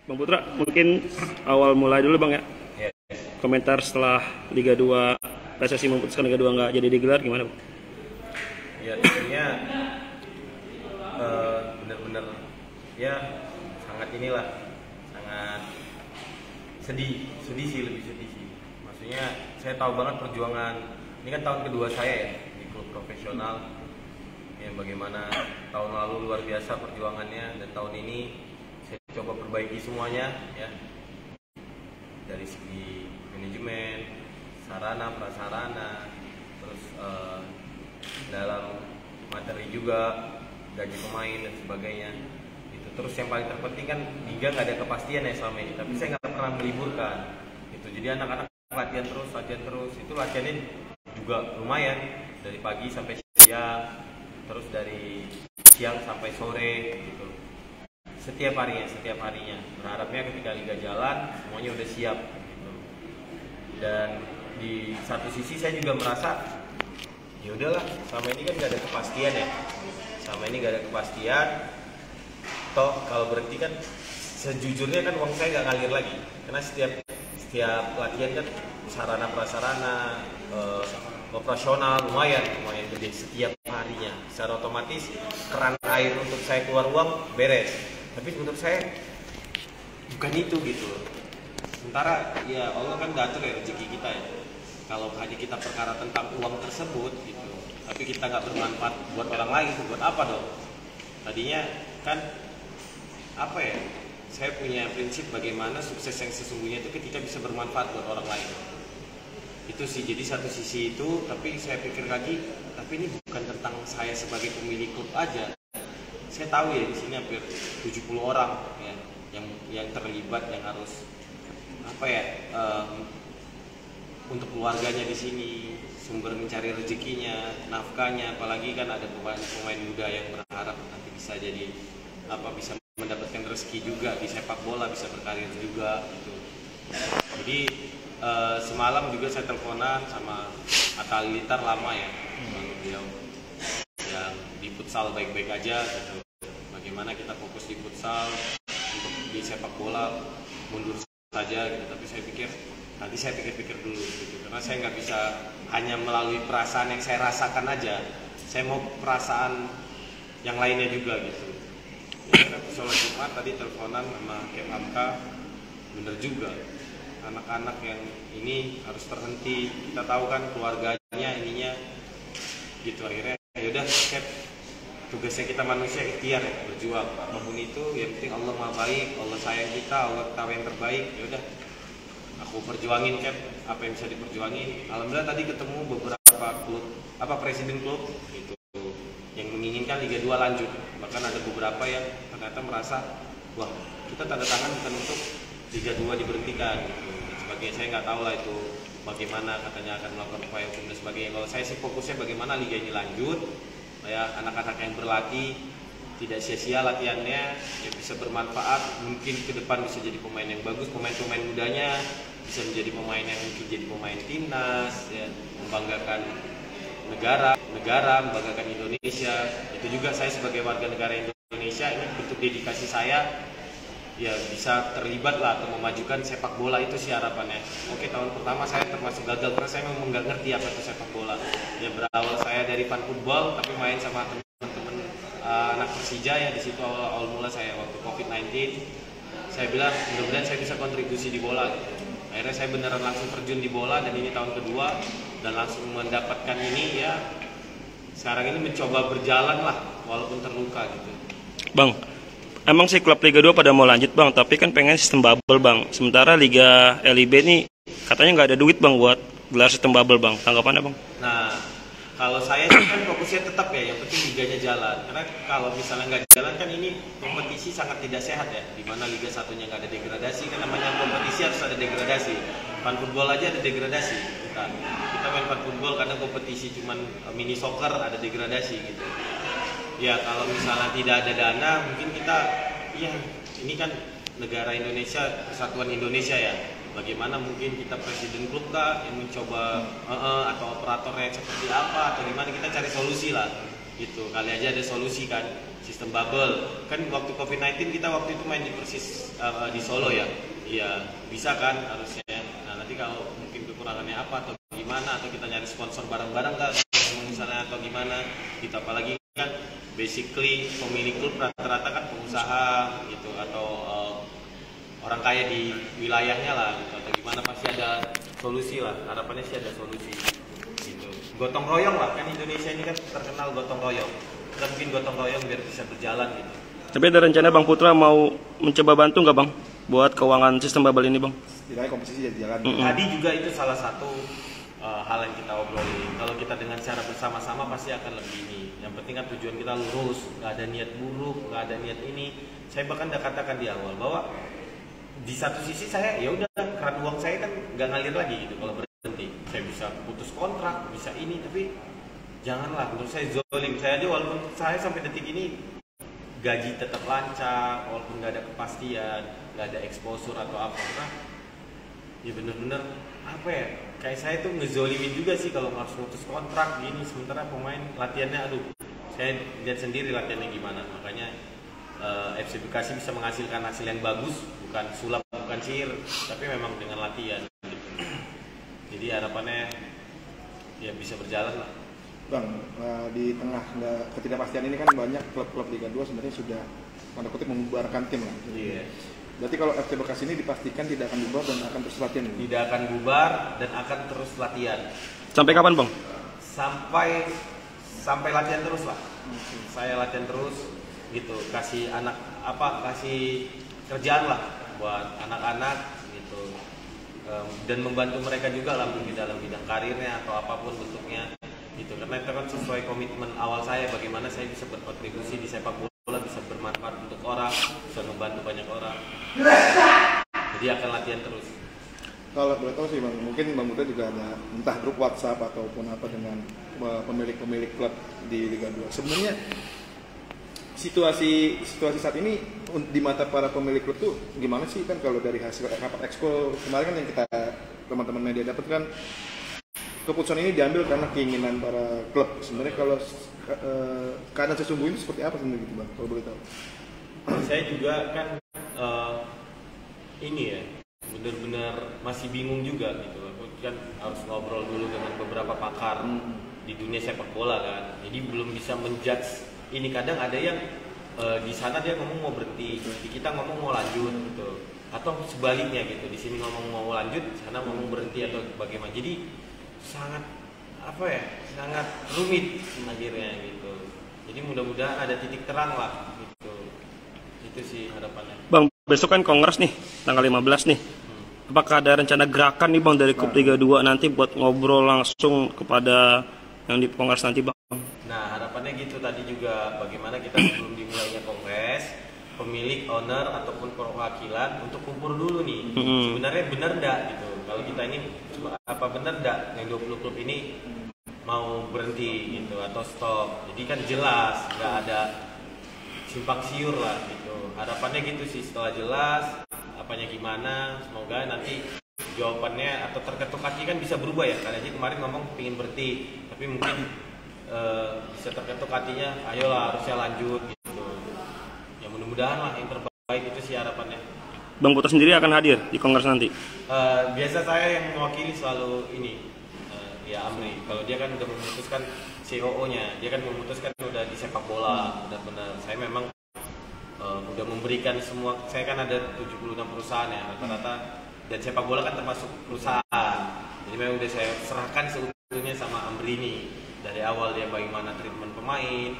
Bang Putra, mungkin awal mulai dulu Bang ya. Ya, Komentar setelah Liga 2 PSSI memutuskan Liga 2 nggak jadi digelar gimana Bang? ya tentunya benar-benar ya sangat inilah sangat sedih sih, lebih sedih sih. Maksudnya saya tahu banget perjuangan ini kan tahun kedua saya ya di klub profesional, ya bagaimana tahun lalu luar biasa perjuangannya dan tahun ini saya coba perbaiki semuanya ya, dari segi manajemen, sarana prasarana, terus dalam materi juga, gaji pemain dan sebagainya gitu. Terus yang paling terpenting kan liga nggak ada kepastian ya selama ini, tapi saya nggak pernah meliburkan gitu. Jadi anak-anak latihan terus itu latihannya juga lumayan dari pagi sampai siang, terus dari siang sampai sore gitu, setiap harinya berharapnya ketika liga jalan semuanya udah siap gitu. Dan di satu sisi saya juga merasa ya udahlah, selama ini kan gak ada kepastian ya, toh kalau berhenti kan sejujurnya kan uang saya nggak ngalir lagi, karena setiap latihan kan sarana prasarana operasional lumayan gede setiap harinya, secara otomatis keran air untuk saya keluar uang beres, tapi untuk saya bukan itu gitu. Sementara ya Allah kan ngatur ya rezeki kita ya. Kalau hanya kita perkara tentang uang tersebut gitu, tapi kita nggak bermanfaat buat orang lain, buat apa dong? Tadinya kan apa ya? Saya punya prinsip bagaimana sukses yang sesungguhnya itu ketika bisa bermanfaat buat orang lain. Itu sih, jadi satu sisi itu, tapi saya pikir lagi, tapi ini bukan tentang saya sebagai pemilik klub aja. Saya tahu ya di sini hampir 70 orang ya yang terlibat, yang harus apa ya, untuk keluarganya di sini, sumber mencari rezekinya, nafkahnya, apalagi kan ada pemain muda yang berharap nanti bisa jadi bisa mendapatkan rezeki juga di sepak bola, bisa berkarir juga gitu. Jadi semalam juga saya teleponan sama Atta Halilintar, lama ya beliau yang di futsal baik-baik aja gitu. Bagaimana kita fokus di futsal, untuk di sepak bola mundur saja gitu. Tapi saya pikir nanti saya pikir-pikir dulu gitu, karena saya nggak bisa hanya melalui perasaan yang saya rasakan aja, saya mau perasaan yang lainnya juga gitu. Ya, sholat Jumat tadi teleponan sama Kep Hamka, bener juga anak-anak yang ini harus terhenti, kita tahu kan keluarganya ininya gitu. Akhirnya yaudah Kep, tugasnya kita manusia ikhtiar ya, berjuang apapun itu, yang penting Allah maha baik, Allah sayang kita, Allah tahu yang terbaik. Yaudah aku perjuangin Cap, apa yang bisa diperjuangin. Alhamdulillah tadi ketemu beberapa klub, presiden klub itu yang menginginkan Liga 2 lanjut. Bahkan ada beberapa yang ternyata merasa, wah kita tanda tangan bukan untuk Liga 2 diberhentikan gitu. Dan sebagainya, saya nggak tahu lah itu bagaimana, katanya akan melakukan upaya hukum dan sebagainya. Kalau saya sih fokusnya bagaimana Liga ini lanjut, ya anak-anak yang berlatih tidak sia-sia latihannya, ya bisa bermanfaat, mungkin ke depan bisa jadi pemain yang bagus, pemain-pemain mudanya bisa menjadi pemain yang mungkin jadi pemain timnas ya, membanggakan negara, membanggakan Indonesia. Itu juga saya sebagai warga negara Indonesia, ini bentuk dedikasi saya ya, bisa terlibat lah atau memajukan sepak bola. Itu sih harapannya. Oke, tahun pertama saya termasuk gagal karena saya memang nggak ngerti apa itu sepak bola ya. Berawal saya dari fan football, tapi main sama teman-teman anak Persija ya, di situ awal mula saya waktu COVID-19. Saya bilang mudah-mudahan saya bisa kontribusi di bola gitu. Akhirnya saya beneran langsung terjun di bola, dan ini tahun kedua dan langsung mendapatkan ini ya. Sekarang ini mencoba berjalan lah walaupun terluka gitu. Bang, emang sih klub Liga 2 pada mau lanjut Bang, tapi kan pengen sistem bubble Bang. Sementara Liga LIB ini katanya nggak ada duit Bang buat gelar sistem bubble Bang. Tanggapannya Bang? Nah, kalau saya sih kan fokusnya tetap ya, yang penting liganya jalan. Karena kalau misalnya nggak jalan kan ini kompetisi sangat tidak sehat ya. Dimana Liga satunya nggak ada degradasi, kan namanya kompetisi harus ada degradasi. Fan football aja ada degradasi. Kita main fan football kadang kompetisi cuman mini soccer ada degradasi gitu. Ya kalau misalnya tidak ada dana, mungkin kita, ya ini kan negara Indonesia, kesatuan Indonesia ya. Bagaimana mungkin kita presiden klub kah yang mencoba atau operatornya seperti apa atau gimana, kita cari solusi lah gitu. Kali aja ada solusi kan. sistem bubble. Kan waktu COVID-19 kita waktu itu main di Persis di Solo ya. Iya, bisa kan harusnya. Nah, nanti kalau mungkin kekurangannya apa atau gimana, atau kita nyari sponsor bareng-bareng kan misalnya atau gimana gitu. Apalagi kan basically pemilik klub rata-rata kan pengusaha gitu, atau orang kaya di wilayahnya lah gitu, atau gimana, pasti ada solusi lah. Harapannya sih ada solusi gitu. Gotong royong lah, kan Indonesia ini kan terkenal gotong royong. Kita mungkin gotong royong biar bisa berjalan gitu. Tapi ada rencana Bang Putra mau mencoba bantu nggak Bang buat keuangan sistem bubble ini Bang? Tidak kompetisi jadi jalan. Tadi juga itu salah satu hal yang kita obrolin. Kalau kita dengan cara bersama-sama pasti akan lebih ini. Yang penting kan tujuan kita lurus, nggak ada niat buruk, nggak ada niat ini. Saya bahkan udah katakan di awal bahwa di satu sisi saya ya udah, keran uang saya kan nggak ngalir lagi gitu kalau berhenti. Saya bisa putus kontrak, bisa ini, tapi janganlah, menurut saya zolim. Saya aja walaupun saya sampai detik ini gaji tetap lancar, walaupun nggak ada kepastian, nggak ada exposure atau apa, karena ya bener-bener apa ya, kayak saya tuh ngezolimin juga sih kalau harus putus kontrak gini, sementara pemain latihannya, aduh, saya lihat sendiri latihannya gimana. Makanya FC Bekasi bisa menghasilkan hasil yang bagus, bukan sulap, bukan sihir, tapi memang dengan latihan gitu. Jadi harapannya ya bisa berjalan lah. Bang, di tengah ketidakpastian ini kan banyak klub-klub Liga 2 sebenarnya sudah tanda kutip membubarkan tim lah. Iya. Berarti kalau FC Bekasi ini dipastikan tidak akan bubar dan akan terus latihan. Tidak akan bubar dan akan terus latihan. Sampai kapan Bang? Sampai latihan terus lah. Saya latihan terus gitu, kasih kasih kerjaan lah buat anak-anak gitu, dan membantu mereka juga lah di dalam bidang karirnya atau apapun bentuknya gitu, karena itu kan sesuai komitmen awal saya, bagaimana saya bisa berkontribusi di sepak bola, bisa bermanfaat untuk orang, bisa membantu banyak orang, jadi akan latihan terus. Kalau boleh tahu sih Bang, mungkin Bang Putra juga ada entah grup WhatsApp ataupun apa dengan pemilik-pemilik klub di Liga 2. Sebenarnya situasi saat ini di mata para pemilik klub tuh gimana sih? Kan kalau dari hasil rapat exco kemarin kan yang kita teman-teman media dapat kan, keputusan ini diambil karena keinginan para klub. Sebenarnya kalau keadaan sesungguhnya seperti apa sebenarnya gitu Bang, kalau boleh tahu? Saya juga kan ini ya, benar-benar masih bingung juga gitu. Aku kan harus ngobrol dulu dengan beberapa pakar di dunia sepak bola kan, jadi belum bisa menjudge. Ini kadang ada yang di sana dia ngomong mau berhenti, di kita ngomong mau lanjut gitu, atau sebaliknya gitu, di sini ngomong mau lanjut, di sana ngomong berhenti atau bagaimana. Jadi sangat sangat rumit akhirnya gitu. Jadi mudah-mudahan ada titik terang lah gitu. Itu sih harapannya. Bang, besok kan kongres nih tanggal 15 nih. Apakah ada rencana gerakan nih Bang dari klub Liga 2 nanti buat ngobrol langsung kepada yang di kongres nanti Bang? Nah, harapannya gitu tadi juga, bagaimana kita sebelum dimulainya kongres, pemilik, owner ataupun perwakilan untuk kumpul dulu nih. Sebenarnya benar enggak gitu. Kalau kita ini apa benar enggak yang 20 klub ini mau berhenti gitu atau stop. Jadi kan jelas, nggak ada simpang siur lah gitu. Harapannya gitu sih, setelah jelas apanya gimana, semoga nanti jawabannya atau terketuk hati kan bisa berubah ya. Karena kemarin ngomong pingin berhenti, tapi mungkin bisa terketuk hatinya, ayolah harusnya lanjut gitu. Ya mudah-mudahan lah yang terbaik, itu sih harapannya. Bang Putra sendiri akan hadir di kongres nanti? Biasa saya yang mewakili selalu ini, ya Amri. Kalau dia kan udah memutuskan, COO-nya, dia kan memutuskan udah di sepak bola, benar-benar. Saya memang udah memberikan semua, saya kan ada 76 perusahaan ya rata-rata, dan sepak bola kan termasuk perusahaan. Jadi memang udah saya serahkan seutuhnya sama Amri ini. Dari awal dia bagaimana treatment pemain,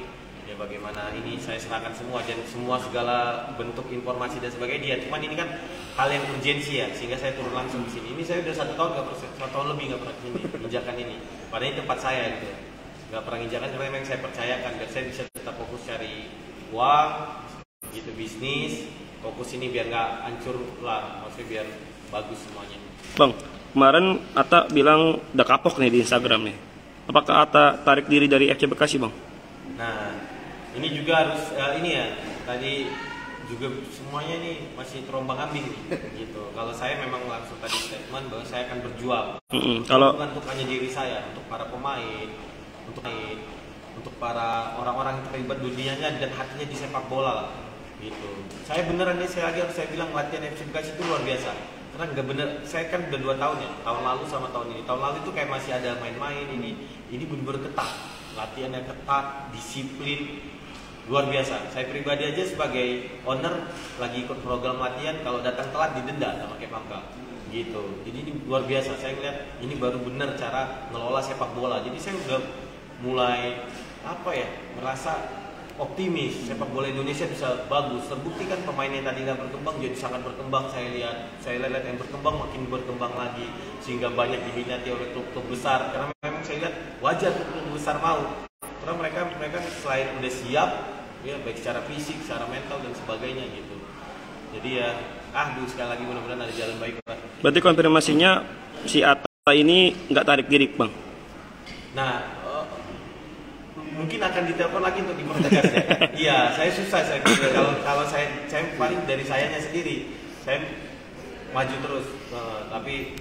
dia bagaimana ini, saya serahkan semua, dan semua segala bentuk informasi dan sebagainya dia. Cuman ini kan hal yang urgensi ya, sehingga saya turun langsung di sini. Ini saya udah 1 tahun satu tahun lebih nggak pernah kesini injakan ini. Padahal ini tempat saya gitu, nggak pernah injakan karena memang saya percayakan biar saya bisa tetap fokus cari uang, gitu bisnis, fokus ini biar nggak hancur lah, maksudnya biar bagus semuanya. Bang, kemarin Atta bilang udah kapok nih di Instagram nih. Apakah Atta tarik diri dari FC Bekasi Bang? Nah, ini juga harus ini ya, tadi juga semuanya nih masih terombang ambing gitu. Kalau saya memang langsung tadi statement bahwa saya akan berjuang. Kalau bukan untuk hanya diri saya, untuk para pemain, untuk untuk para orang-orang yang terlibat dunianya dan hatinya di sepak bola lah gitu. Saya beneran nih, saya bilang latihan FC Bekasi itu luar biasa karena nggak bener, saya kan udah 2 tahun ya, tahun lalu sama tahun ini. Tahun lalu itu kayak masih ada main-main, ini bener-bener ketat, latihannya ketat, disiplin luar biasa. Saya pribadi aja sebagai owner lagi ikut program latihan, kalau datang telat didenda sama Kepamka gitu. Jadi ini luar biasa, saya ngeliat ini baru bener cara ngelola sepak bola. Jadi saya udah mulai merasa optimis sepak bola Indonesia bisa bagus. Terbukti kan pemainnya tadi nggak berkembang jadi sangat berkembang. Saya lihat yang berkembang makin berkembang lagi sehingga banyak diminati oleh klub-klub besar. Karena memang saya lihat wajar klub besar mau, karena mereka selain udah siap ya, baik secara fisik, secara mental dan sebagainya gitu. Jadi ya sekali lagi mudah-mudahan ada jalan baik lah. Berarti konfirmasinya si Atta ini nggak tarik diri bang? Nah, mungkin akan ditelepon lagi untuk dipertegas ya. Iya, saya susah kalau saya paling dari sayanya sendiri, saya maju terus, tapi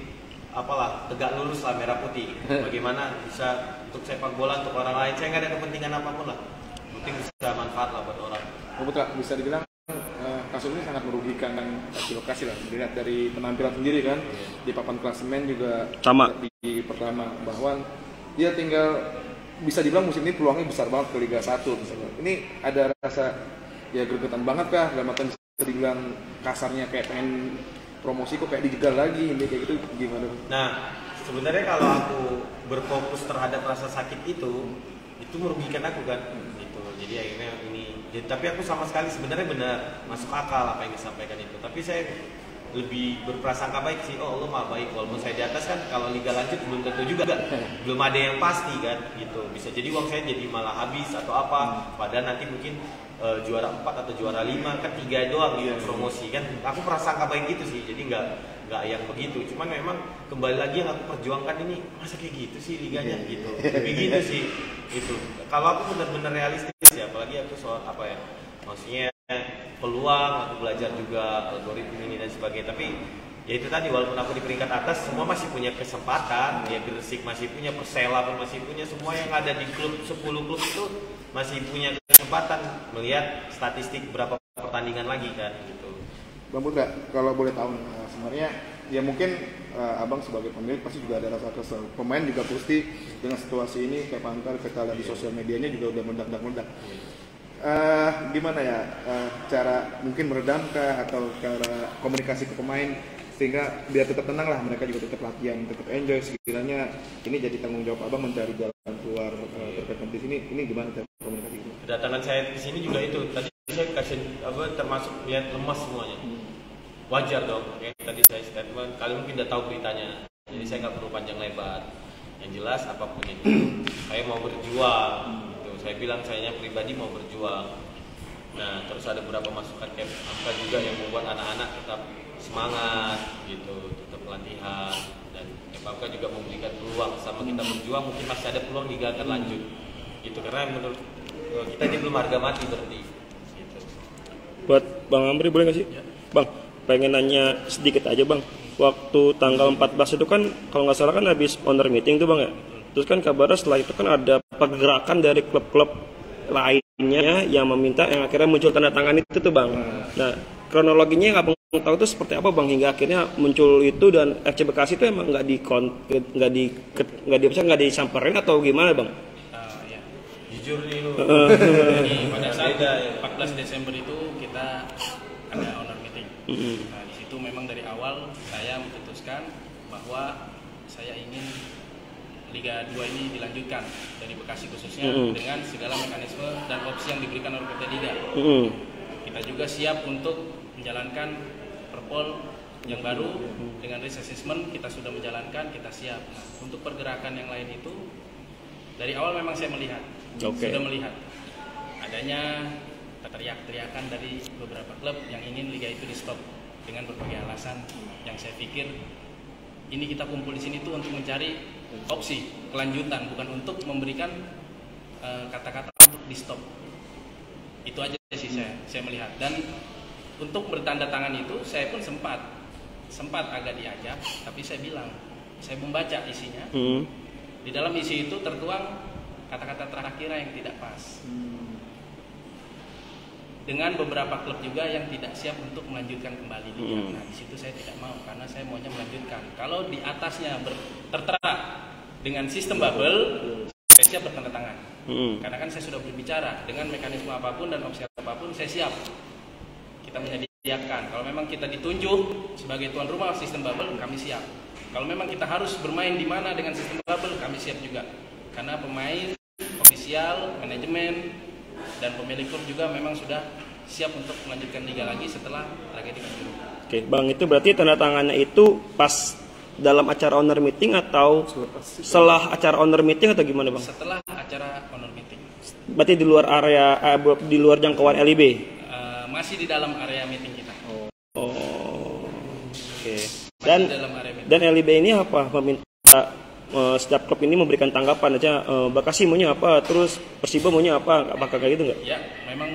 apalah tegak lurus lah merah putih. Bagaimana bisa untuk sepak bola untuk orang lain, saya nggak ada kepentingan apapun lah. Penting bisa manfaat lah buat orang. Putra, bisa dibilang kasus ini sangat merugikan kan di lokasi lah. Dilihat dari penampilan sendiri kan, di papan klasemen juga sama di pertama, bahwa dia tinggal bisa dibilang musim ini peluangnya besar banget ke Liga 1 misalnya. Ini ada rasa ya gregetan banget kah? Dalam artian bisa dibilang kasarnya kayak pengen promosi kok kayak dijegal lagi, ini kayak gitu gimana? Nah, sebenarnya kalau aku berfokus terhadap rasa sakit itu merugikan aku kan, gitu. Jadi akhirnya tapi aku sama sekali sebenarnya benar masuk akal apa yang disampaikan itu. Tapi saya lebih berprasangka baik sih, Allah mah baik. Walaupun saya di atas kan, kalau liga lanjut belum tentu juga, belum ada yang pasti kan, gitu. Bisa jadi uang saya jadi malah habis atau apa. Padahal nanti mungkin juara 4 atau juara 5 kan 3 doang gitu promosi kan. Aku prasangka baik gitu sih, jadi nggak yang begitu. Cuman memang kembali lagi yang aku perjuangkan ini, masa kayak gitu sih liganya gitu. Lebih gitu sih itu. Kalau aku benar-benar realistis ya, apalagi aku soal maksudnya peluang, aku belajar juga algoritma ini dan sebagainya. Tapi ya itu tadi, walaupun aku di peringkat atas, semua masih punya kesempatan. Ya Gresik masih punya, Persela pun masih punya, semua yang ada di klub 10 klub itu masih punya kesempatan melihat statistik berapa pertandingan lagi kan gitu. Bang Putra, kalau boleh tahu sebenarnya ya mungkin abang sebagai pemilik pasti juga ada rasa kesel. Pemain juga pasti dengan situasi ini kayak Pangkar, kita lihat di sosial medianya juga udah meledak-meledak. Gimana ya cara mungkin meredamkah atau cara komunikasi ke pemain sehingga biar tetap tenang lah, mereka juga tetap latihan, tetap enjoy. Sekiranya ini jadi tanggung jawab abang mencari jalan keluar terkait kompetisi ini gimana cara komunikasi itu? Kedatangan saya di sini juga itu tadi saya kasih termasuk lihat lemas semuanya. Wajar dong, ya tadi saya statement, kalian mungkin udah tahu beritanya, jadi saya nggak perlu panjang lebar. Yang jelas apapun itu, saya mau berjuang. Saya bilang sayanya pribadi mau berjuang. Nah, terus ada beberapa masukan kayak apa juga yang membuat anak-anak tetap semangat gitu, tetap latihan, dan Kepamka juga memberikan peluang sama kita berjuang, mungkin masih ada peluang liga akan lanjut. Gitu, karena menurut kita ini belum harga mati berarti. Gitu. Buat Bang Amri boleh nggak sih? Ya. Bang, pengen nanya sedikit aja Bang. Waktu tanggal 14 itu kan kalau nggak salah kan habis owner meeting tuh Bang ya. Terus kan kabarnya setelah itu kan ada pergerakan dari klub-klub lainnya yang meminta, yang akhirnya muncul tanda tangan itu tuh Bang. Nah, kronologinya yang abang tahu itu seperti apa Bang hingga akhirnya muncul itu, dan FC Bekasi itu emang nggak disamperin atau gimana Bang? Ya. Jujur nih lu. Jadi pada saat 14 Desember itu kita ada owner meeting. Nah, di situ memang dari awal saya memutuskan bahwa saya ingin Liga 2 ini dilanjutkan dari Bekasi khususnya dengan segala mekanisme dan opsi yang diberikan oleh PT Liga. Kita juga siap untuk menjalankan perpol yang baru dengan risk assessment, kita sudah menjalankan, kita siap. Nah, untuk pergerakan yang lain itu dari awal memang saya melihat, sudah melihat adanya teriak-teriakan dari beberapa klub yang ingin liga itu di stop dengan berbagai alasan yang saya pikir ini kita kumpul di sini tuh untuk mencari opsi kelanjutan, bukan untuk memberikan kata-kata untuk di stop. Itu aja sih saya melihat. Dan untuk bertanda tangan itu saya pun sempat agak diajak, tapi saya bilang saya membaca isinya. Di dalam isi itu tertuang kata-kata terakhir yang tidak pas. Dengan beberapa klub juga yang tidak siap untuk melanjutkan kembali liga. Nah, di situ saya tidak mau karena saya maunya melanjutkan. Kalau di atasnya tertera dengan sistem bubble, saya siap bertanda tangan. Karena kan saya sudah berbicara dengan mekanisme apapun dan opsi apapun saya siap. Kita menyediakan. Kalau memang kita ditunjuk sebagai tuan rumah sistem bubble, kami siap. Kalau memang kita harus bermain di mana dengan sistem bubble, kami siap juga. Karena pemain, ofisial, manajemen, dan pemilik klub juga memang sudah siap untuk melanjutkan liga lagi setelah tragedi Kanjuruhan. Oke, Bang, itu berarti tanda tangannya itu pas dalam acara owner meeting atau setelah acara owner meeting atau gimana, Bang? Setelah acara owner meeting. Berarti di luar area di luar jangkauan LIB. Masih di dalam area meeting kita. Oke. Masih di dalam area meeting. Dan LIB ini apa? Meminta setiap klub ini memberikan tanggapan aja. Bekasi maunya apa? Terus Persiba maunya apa? Apakah kayak gitu nggak? Ya, memang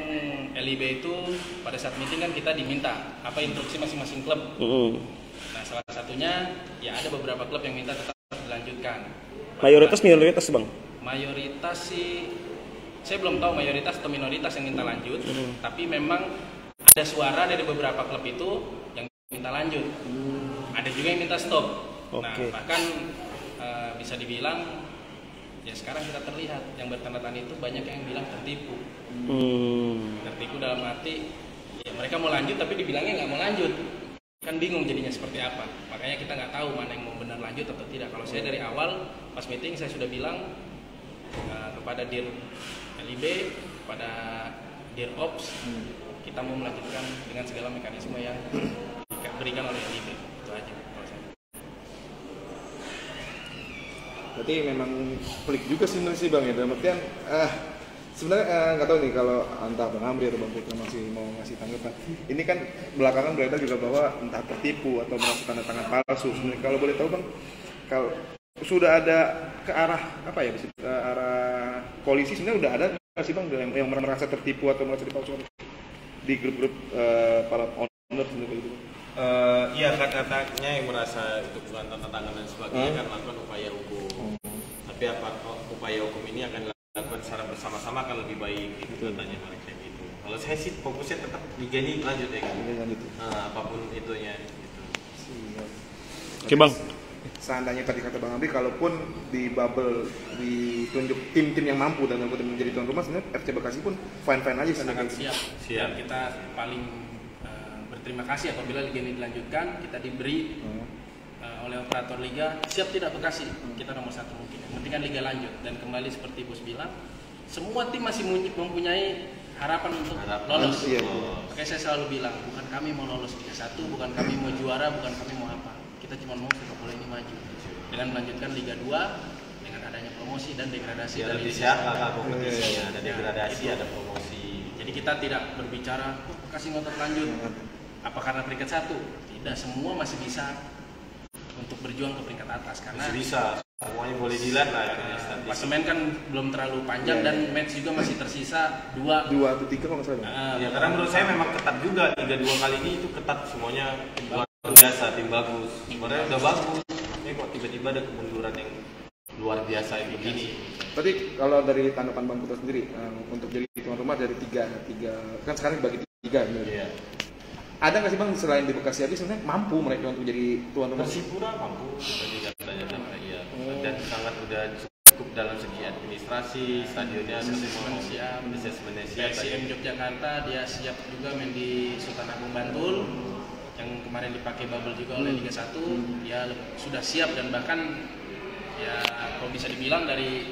LIB itu pada saat meeting kan kita diminta apa instruksi masing-masing klub. Nah, salah satunya ya ada beberapa klub yang minta tetap dilanjutkan. Mayoritas minoritas, Bang? Mayoritas sih saya belum tahu mayoritas atau minoritas yang minta lanjut, tapi memang ada suara dari beberapa klub itu yang minta lanjut. Ada juga yang minta stop. Nah, bahkan bisa dibilang ya sekarang kita terlihat yang bertanda tangan itu banyak yang bilang tertipu. Tertipu dalam arti ya mereka mau lanjut tapi dibilangnya nggak mau lanjut. Kan bingung jadinya seperti apa. Makanya kita nggak tahu mana yang mau benar lanjut atau tidak. Kalau saya dari awal pas meeting saya sudah bilang kepada Dir LIB, kepada Dir Ops, kita mau melanjutkan dengan segala mekanisme yang diberikan oleh LIB. Itu aja kalau saya. Berarti memang pelik juga sih Bang ya, dalam artian sebenarnya nggak tahu nih kalau entah Bang Amri atau Bang Putra masih mau ngasih tanggapan. Ini kan belakangan beredar juga bahwa entah tertipu atau merasa tanda tangan palsu. Sebenarnya kalau boleh tahu Bang, kalau sudah ada ke arah apa ya, ke arah polisi sebenarnya udah ada nggak sih Bang yang merasa tertipu atau merasa dipalsukan di grup-grup para owner sebenarnya gitu? Iya, katanya yang merasa itu bukan tanda tangan dan sebagainya kan melakukan upaya hukum. Tapi apa upaya hukum ini akan dilakukan secara bersama-sama akan lebih baik itu katanya mereka gitu. Kalau saya sih fokusnya tetap liga ini lanjut ya gitu. Apapun itunya gitu. Oke, Bang. Seandainya tadi kata Bang Amri, kalaupun di bubble ditunjuk tim-tim yang mampu dan mampu menjadi tuan rumah, sebenarnya FC Bekasi pun fine-fine aja. Sangat siap. Kita paling berterima kasih apabila liga ini dilanjutkan. Kita diberi oleh operator liga, siap tidak Bekasi, kita nomor satu mungkin. Yang penting kan liga lanjut dan kembali seperti Bos bilang, semua tim masih mempunyai harapan untuk lolos. Makanya saya selalu bilang, bukan kami mau lolos Liga 1, bukan kami mau juara, bukan kami mau apa. Kita cuma mau sepak bola ini maju dengan melanjutkan Liga 2 dengan adanya promosi dan degradasi ya, dari siapa kompetisinya, ada degradasi, ada promosi. Jadi kita tidak berbicara Bekasi ngotot lanjut apa karena peringkat 1. Tidak, semua masih bisa untuk berjuang ke peringkat atas karena bisa semuanya boleh dilihat lah. Klasemen kan belum terlalu panjang dan match juga masih tersisa 2 atau 3 kalau nggak salah. Ya karena menurut saya memang ketat juga Liga 2 kali ini itu ketat semuanya luar biasa, tim bagus. Sebenarnya udah bagus. Ini kok tiba-tiba ada kemunduran yang luar biasa begini. Tadi kalau dari tanggapan Bang Putra sendiri untuk jadi tuan rumah dari tiga kan sekarang dibagi 3 gitu. Iya. Ada nggak sih Bang selain di Bekasi aja sebenarnya mampu mereka untuk jadi tuan rumah? Persipura mampu tadi katanya ya. Dan sangat udah cukup dalam segi administrasi, stadionnya semua siap, asesmennya siap. PSM Yogyakarta dia siap juga main di Sultan Agung Bantul yang kemarin dipakai bubble juga oleh Liga 1. Dia sudah siap dan bahkan ya kalau bisa dibilang dari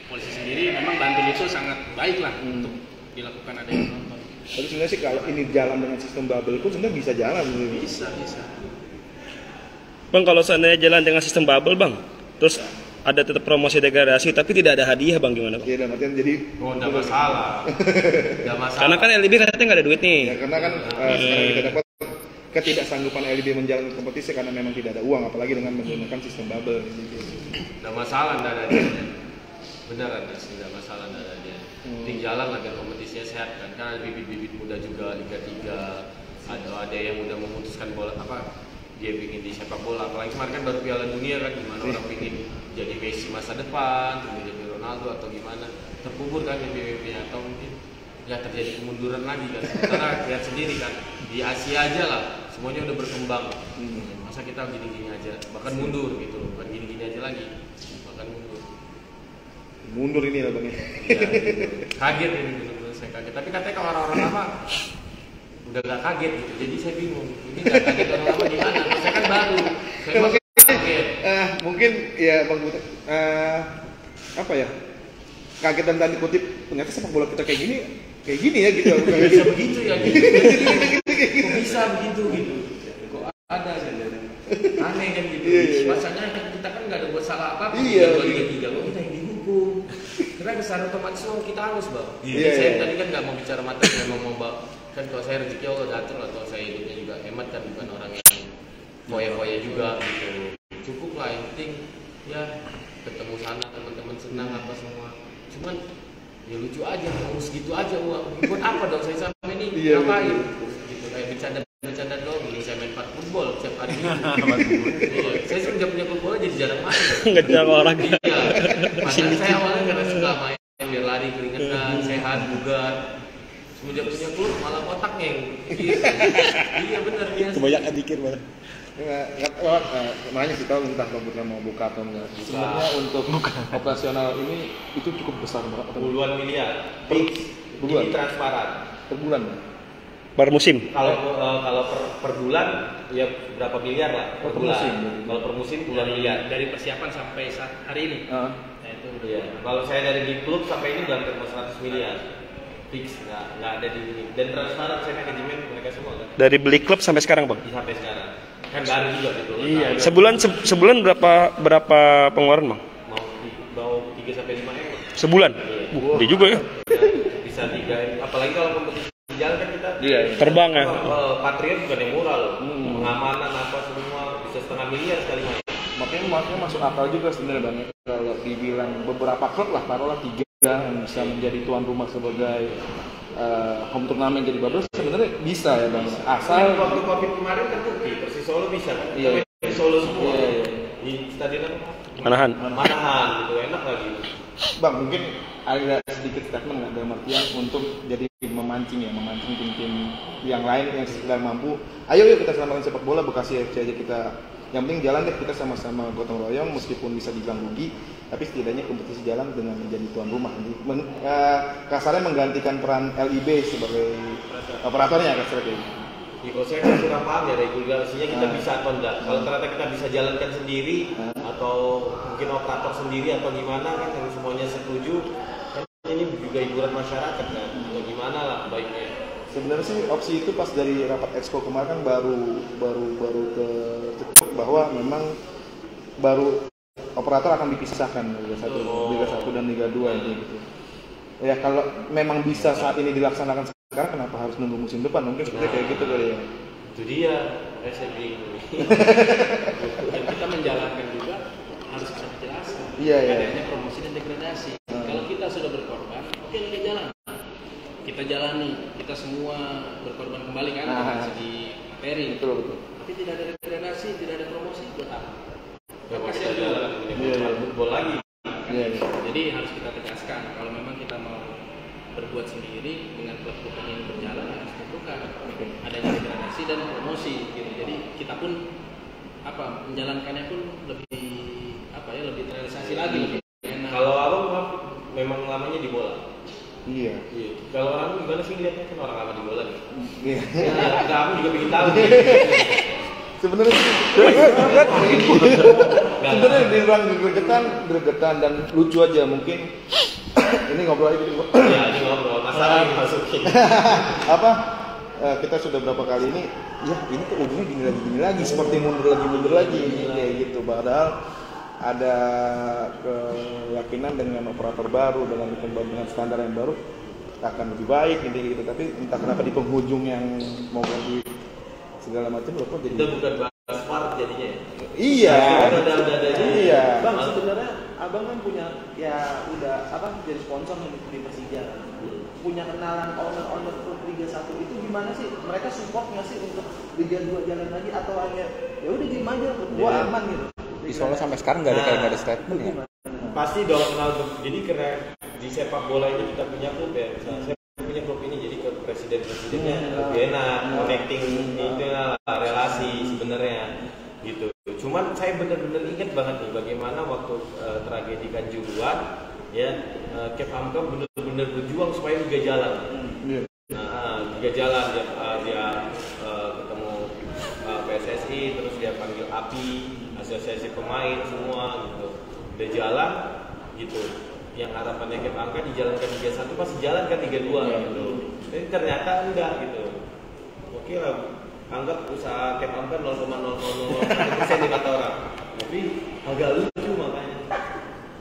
polisi sendiri memang Bantul itu sangat baik lah untuk dilakukan ada yang nonton. Tapi sebenarnya sih kalau ini jalan dengan sistem bubble pun sebenarnya bisa jalan. Bisa. Bang, kalau seandainya jalan dengan sistem bubble, Bang, terus ada tetap promosi degradasi tapi tidak ada hadiah, Bang, gimana, Bang? Iya, dalam artian jadi enggak masalah. Karena kan LIB katanya nggak ada duit nih. Ya, karena kan sekarang kita dapat ketidaksanggupan LIB menjalankan kompetisi karena memang tidak ada uang, apalagi dengan menggunakan sistem bubble. Enggak masalah, enggak ada dia. Benar ada sih, enggak masalah, enggak ada dia. Penting jalan agar kompetisinya sehat kan. Karena ada bibit-bibit muda juga Liga 3. Ada yang udah memutuskan bola dia bikin di sepak bola. Apalagi kemarin kan baru Piala Dunia kan, gimana orang bikin jadi Messi masa depan, jadi Ronaldo atau gimana terkubur kan mimpi-mimpinya, atau mungkin ya terjadi kemunduran lagi kan. Karena lihat sendiri kan di Asia aja lah semuanya udah berkembang, masa kita gini-gini aja, bahkan mundur gitu loh, bukan gini-gini aja lagi, bahkan mundur ini lah Bang ya. Ya, gitu. Kaget ini benar-benar saya kaget, tapi katanya kalau orang-orang lama udah gak kaget gitu, jadi saya bingung ini gak kaget orang lama gimana, saya kan baru, saya masih kaget. Mungkin ya Bang Buta, apa ya, kaget dan tanda kutip ternyata sepak bola kita kayak gini ya gitu. Bisa begitu ya gitu. Kok bisa begitu gitu, kok ada aneh kan gitu. Masanya kita kan nggak ada buat salah apa-apa. Iya. Liga 3 kok kita yang dihukum. Karena kesana otomatis kita harus Bang. Iya, Saya iya. tadi kan nggak mau bicara materi, memang mau Bang. Kan kalau saya rezeki Allah ngatur, atau saya hidupnya juga hemat kan, bukan orang yang foya-foya juga gitu. Cukup lah, yang penting ya ketemu sana teman-teman senang apa semua. Cuman ya lucu aja, harus gitu aja uang. Buat apa dong saya sampai ini Iya, ngapain? Gitu kayak bercanda doang. Dulu saya main football setiap hari minggu. Iya, saya semenjak punya klub bola jadi jarang main. Nggak jarang olahraga. Iya. Padahal saya awalnya karena suka main biar lari keringetan, sehat, bugar. Semenjak punya klub malah otaknya yang iya benar biasa. Kebanyakan dikir malah. Makanya kita entah Bang Buta mau buka atau enggak. Sebenarnya untuk operasional ini itu cukup besar berapa? Puluhan miliar. Fix. Bulan. Ini transparan. Per bulan. Per musim. Kalau per bulan ya berapa miliar lah per Per bulan. musim. Kalau per musim puluhan miliar. Dari persiapan sampai saat hari ini. Nah, itu udah. Iya. Kalau saya dari di klub sampai ini udah hampir 100 miliar. Fix, nggak ada di ini. Dan transparan, saya manajemen mereka semua kan. Dari beli klub sampai sekarang, Bang. Sampai sekarang. Kan baru juga gitu. Iya. Sebulan berapa pengeluaran, Bang? Mau 3 sampai 5 M. Sebulan. Gede juga ya. Bisa 3 M. Apalagi kalau kompetisi jalan kan kita. Iya. Terbang ya. Patriot bukan yang murah loh. Pengamanan apa semua bisa setengah miliar sekali main. Makanya masuk akal juga sebenarnya Bang. Kalau dibilang beberapa klub lah, taruhlah 3 yang bisa menjadi tuan rumah sebagai home turnamen jadi bagus, sebenarnya bisa ya Bang. Asal Waktu Covid kemarin terbukti Persis Solo bisa kan. Iya. Persis Solo semua. Iya, iya. Di stadion apa? Manahan. Manahan gitu, enak lagi. Bang, mungkin ada sedikit statement nggak dalam artian untuk jadi memancing tim-tim yang lain yang sekedar mampu. Ayo yuk kita selamatkan sepak bola Bekasi FC aja kita. Yang penting jalan deh, kita sama-sama gotong royong meskipun bisa dibilang rugi, tapi setidaknya kompetisi jalan dengan menjadi tuan rumah. Kasarnya menggantikan peran LIB sebagai operatornya kasarnya. Ya, kalau saya kan kurang paham ya regulasinya kita bisa atau enggak. Kalau ternyata kita bisa jalankan sendiri atau mungkin operator sendiri atau gimana kan, yang semuanya setuju kan, ini juga hiburan masyarakat kan, atau gimana lah baiknya. Sebenarnya sih opsi itu pas dari rapat exco kemarin kan baru kecetuk bahwa memang baru operator akan dipisahkan Liga 1 dan Liga 2 gitu. Ya kalau memang bisa saat ini dilaksanakan sekarang, kenapa harus nunggu musim depan? Mungkin seperti kayak gitu kali ya. Itu dia, saya bingung. Dan kita menjalankan juga harus bisa dijelaskan. Iya, iya. Adanya promosi dan degradasi. Kalau kita sudah berkorban, oke kita jalan. Kita jalani, kita semua berkorban kembali kan dari segi materi. Betul. Tapi tidak ada degradasi, tidak ada promosi, buat apa? Gak mau kita jalan, football lagi. Iya. Jadi harus kita tegaskan kalau memang kita mau berbuat sendiri dengan klub-klub yang berjalan, harus tentukan adanya degradasi dan promosi gitu. Jadi kita pun menjalankannya pun lebih terrealisasi lagi, lebih enak. Kalau abang memang lamanya di bola. Iya. Kalau orang gimana sih lihatnya, kan orang lama di bola nih. Iya. Ya, kamu juga bikin tahu. Sebenarnya dibilang gregetan dan lucu aja mungkin. Ini ngobrol aja gitu. Ya, ini ngobrol masalah dimasukin. Kita sudah berapa kali ini, ya ini tuh ujungnya gini lagi, seperti mundur lagi kayak gitu. Padahal ada keyakinan dengan operator baru, dengan standar yang baru akan lebih baik gitu. Tapi entah kenapa di penghujung yang mau ganti segala macam kok jadi Itu bukan bahas smart jadinya ya. Iya. Iya. Bang, sebenarnya abang kan punya udah jadi sponsor di Persija. Punya kenalan owner klub Liga 1 itu gimana sih? Mereka support nggak sih untuk Liga 2 jalan lagi, atau hanya ya udah gini aja, gua aman gitu. Di Solo sampai sekarang nggak ada statement ya. pasti dong kenal. Jadi karena di sepak bola ini kita punya klub ya, misalnya saya punya klub ini, jadi ke presiden-presidennya lebih enak, connecting itu relasi sebenarnya gitu. Cuman saya benar-benar ingat banget nih bagaimana waktu tragedi Kanjuruhan ya, Cap Hamka benar-benar berjuang supaya Liga jalan. Nah, Liga jalan dia ketemu PSSI, terus dia panggil API, asosiasi pemain semua gitu, udah jalan gitu. Yang harapannya Cap Hamka dijalankan Liga 1 pasti jalan kan Liga 2 gitu. Tapi ternyata enggak gitu. Oke lah, anggap usaha Cap Hamka 0,000% di kata orang, tapi agak lucu makanya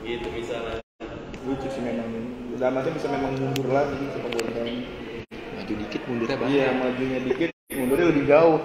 gitu misalnya. Lucu sih memang, udah macam bisa memang mundur lagi sepak bola. Maju dikit mundurnya banyak. Iya, majunya dikit mundurnya lebih jauh.